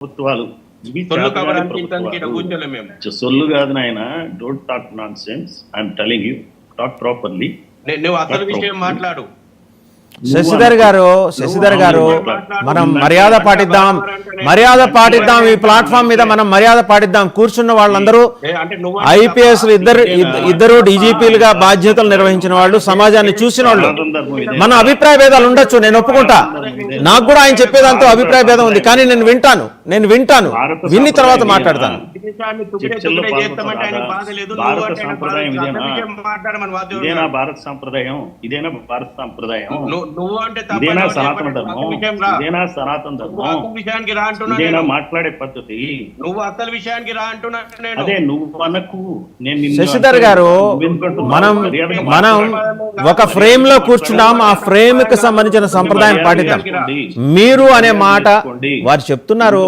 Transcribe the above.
ప్రభుత్వాలు ఇవి సొల్లు కాదు నాయన. Don't talk non sense. I'm telling you, talk properly. నువ్వు అసలు విషయం మాట్లాడు. శశిధర్ గారు మనం మర్యాద పాటిద్దాం ఈ ప్లాట్ఫామ్ మీద మనం మర్యాద పాటిద్దాం. కూర్చున్న వాళ్ళందరూ ఐపీఎస్ ఇద్దరు డీజీపీలుగా బాధ్యతలు నిర్వహించిన వాళ్ళు, సమాజాన్ని చూసిన వాళ్ళు. మన అభిప్రాయ భేదాలు ఉండొచ్చు, నేను ఒప్పుకుంటా. నాకు కూడా ఆయన చెప్పేదాంతో అభిప్రాయ భేదం ఉంది, కానీ నేను వింటాను. విన్ని తర్వాత మాట్లాడతాను. భారత సాంప్రదాయం ఇదేనా సనాతన ధర్మం? ఇదేనా సనాతన ధర్మం? ఇదేనా మాట్లాడే పద్ధతి? నువ్వు అసలు విషయానికి రా అంటున్నా. అదే నువ్వు అనకు. శశిధర్ గారు, మనం ఒక ఫ్రేమ్ లో కూర్చున్నాం. ఆ ఫ్రేమ్ కి సంబంధించిన సంప్రదాయం పాటిద్దాం. మీరు అనే మాట వారు చెప్తున్నారు,